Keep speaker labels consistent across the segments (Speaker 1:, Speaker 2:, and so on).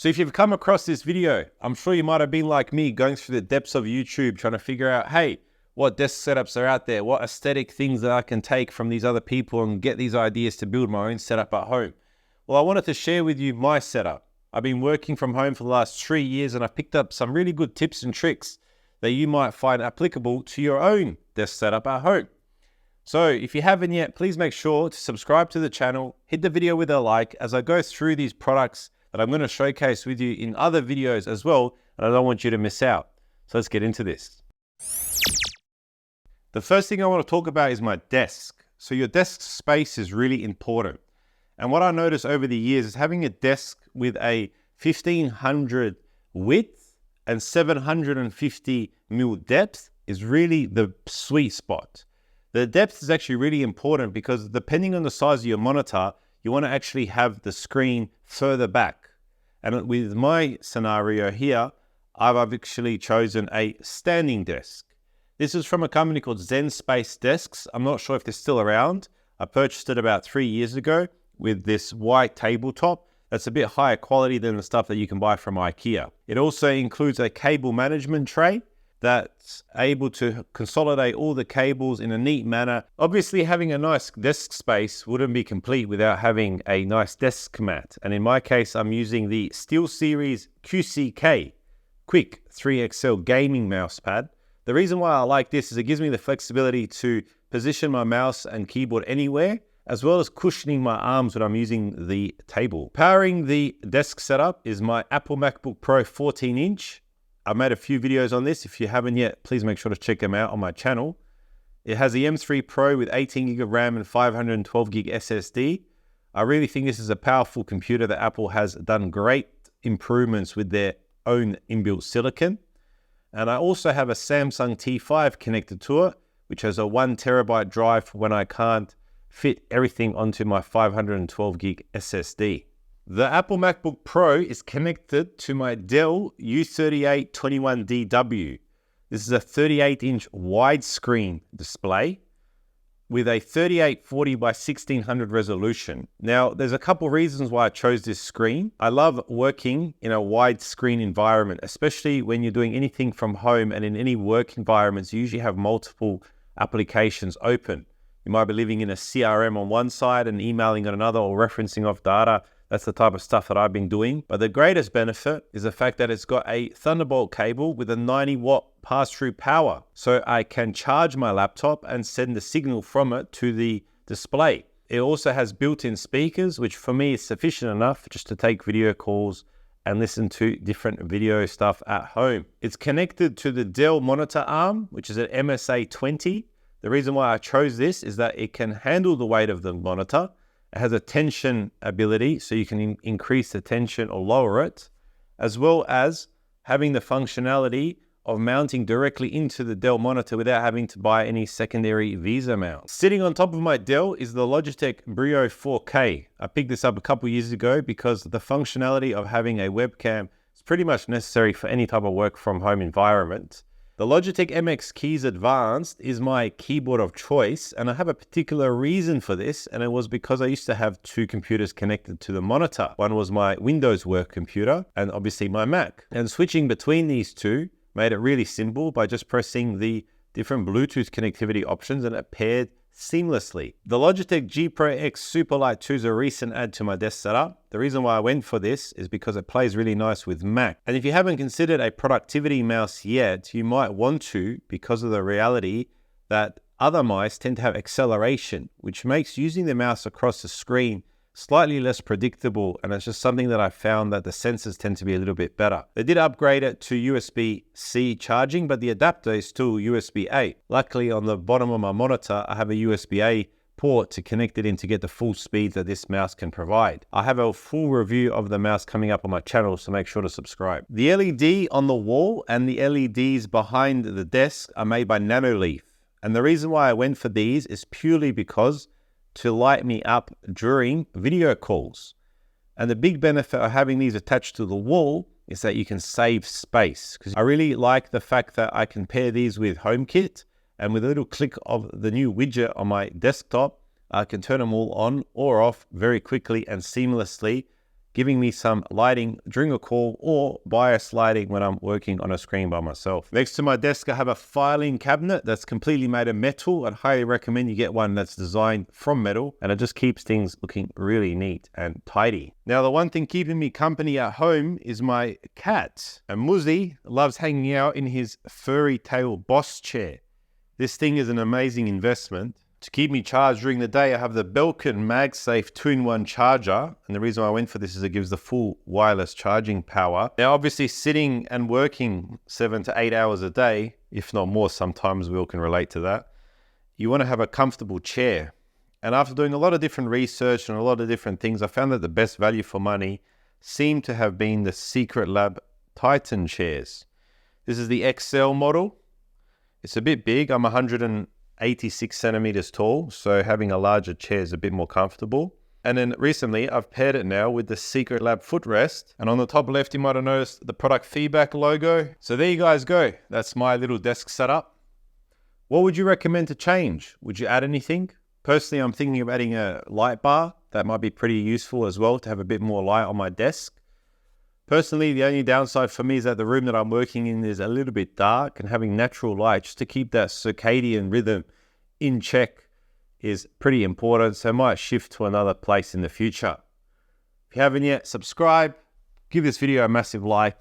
Speaker 1: So if you've come across this video, I'm sure you might have been like me, going through the depths of YouTube, trying to figure out, hey, what desk setups are out there, what aesthetic things that I can take from these other people and get these ideas to build my own setup at home. Well, I wanted to share with you my setup. I've been working from home for the last 3 years and I picked up some really good tips and tricks that you might find applicable to your own desk setup at home. So if you haven't yet, please make sure to subscribe to the channel, hit the video with a like as I go through these products that I'm going to showcase with you in other videos as well, and I don't want you to miss out. So let's get into this. The first thing I want to talk about is my desk. So your desk space is really important. And what I noticed over the years is having a desk with a 1500 width and 750 mil depth is really the sweet spot. The depth is actually really important because depending on the size of your monitor, you want to actually have the screen further back. And with my scenario here, I've actually chosen a standing desk. This is from a company called Zen Space Desks. I'm not sure if they're still around. I purchased it about 3 years ago with this white tabletop that's a bit higher quality than the stuff that you can buy from IKEA. It also includes a cable management tray that's able to consolidate all the cables in a neat manner. Obviously, having a nice desk space wouldn't be complete without having a nice desk mat. And in my case, I'm using the SteelSeries QCK Quick 3XL gaming mouse pad. The reason why I like this is it gives me the flexibility to position my mouse and keyboard anywhere, as well as cushioning my arms when I'm using the table. Powering the desk setup is my Apple MacBook Pro 14-inch. I've made a few videos on this. If you haven't yet, please make sure to check them out on my channel. It has the M3 Pro with 18 gig of RAM and 512 gig SSD. I really think this is a powerful computer that Apple has done great improvements with their own inbuilt silicon. And I also have a Samsung T5 connected to it, which has a 1 terabyte drive for when I can't fit everything onto my 512 gig SSD. The Apple MacBook Pro is connected to my Dell U3821DW. This is a 38-inch widescreen display with a 3840 by 1600 resolution. Now, there's a couple reasons why I chose this screen. I love working in a widescreen environment, especially when you're doing anything from home, and in any work environments, you usually have multiple applications open. You might be living in a CRM on one side and emailing on another or referencing off data. That's the type of stuff that I've been doing. But the greatest benefit is the fact that it's got a Thunderbolt cable with a 90-watt pass-through power. So I can charge my laptop and send the signal from it to the display. It also has built-in speakers, which for me is sufficient enough just to take video calls and listen to different video stuff at home. It's connected to the Dell monitor arm, which is an MSA 20. The reason why I chose this is that it can handle the weight of the monitor. It has a tension ability, so you can increase the tension or lower it, as well as having the functionality of mounting directly into the Dell monitor without having to buy any secondary VESA mounts. Sitting on top of my Dell is the Logitech Brio 4K. I picked this up a couple years ago because the functionality of having a webcam is pretty much necessary for any type of work from home environment. The Logitech MX Keys Advanced is my keyboard of choice, and I have a particular reason for this, and it was because I used to have two computers connected to the monitor. One was my Windows work computer, and obviously my Mac. And switching between these two made it really simple by just pressing the different Bluetooth connectivity options, and it paired seamlessly. The Logitech G Pro X Superlight 2 is a recent add to my desk setup. The reason why I went for this is because it plays really nice with Mac. And if you haven't considered a productivity mouse yet, you might want to, because of the reality that other mice tend to have acceleration, which makes using the mouse across the screen slightly less predictable, and it's just something that I found that the sensors tend to be a little bit better. They did upgrade it to USB-C charging, but the adapter is still USB-A. Luckily, on the bottom of my monitor, I have a USB-A port to connect it in to get the full speed that this mouse can provide. I have a full review of the mouse coming up on my channel, so make sure to subscribe. The LED on the wall and the LEDs behind the desk are made by Nanoleaf. And the reason why I went for these is purely because to light me up during video calls. And the big benefit of having these attached to the wall is that you can save space. Because I really like the fact that I can pair these with HomeKit, and with a little click of the new widget on my desktop, I can turn them all on or off very quickly and seamlessly giving me some lighting during a call or bias lighting when I'm working on a screen by myself. Next to my desk, I have a filing cabinet that's completely made of metal. I'd highly recommend you get one that's designed from metal, and it just keeps things looking really neat and tidy. Now, the one thing keeping me company at home is my cat. And Muzzy loves hanging out in his furry tail boss chair. This thing is an amazing investment. To keep me charged during the day, I have the Belkin MagSafe 2-in-1 charger. And the reason why I went for this is it gives the full wireless charging power. Now, obviously sitting and working 7 to 8 hours a day, if not more sometimes, we all can relate to that. You want to have a comfortable chair. And after doing a lot of different research and a lot of different things, I found that the best value for money seemed to have been the Secret Lab Titan chairs. This is the XL model. It's a bit big. I'm 186 centimeters tall, so having a larger chair is a bit more comfortable. And then recently, I've paired it now with the Secret Lab footrest. And on the top left, you might have noticed the product feedback logo. So there you guys go. That's my little desk setup. What would you recommend to change? Would you add anything? Personally, I'm thinking of adding a light bar. That might be pretty useful as well to have a bit more light on my desk. Personally, the only downside for me is that the room that I'm working in is a little bit dark, and having natural light just to keep that circadian rhythm in check is pretty important. So I might shift to another place in the future. If you haven't yet, subscribe, give this video a massive like,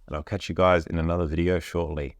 Speaker 1: and I'll catch you guys in another video shortly.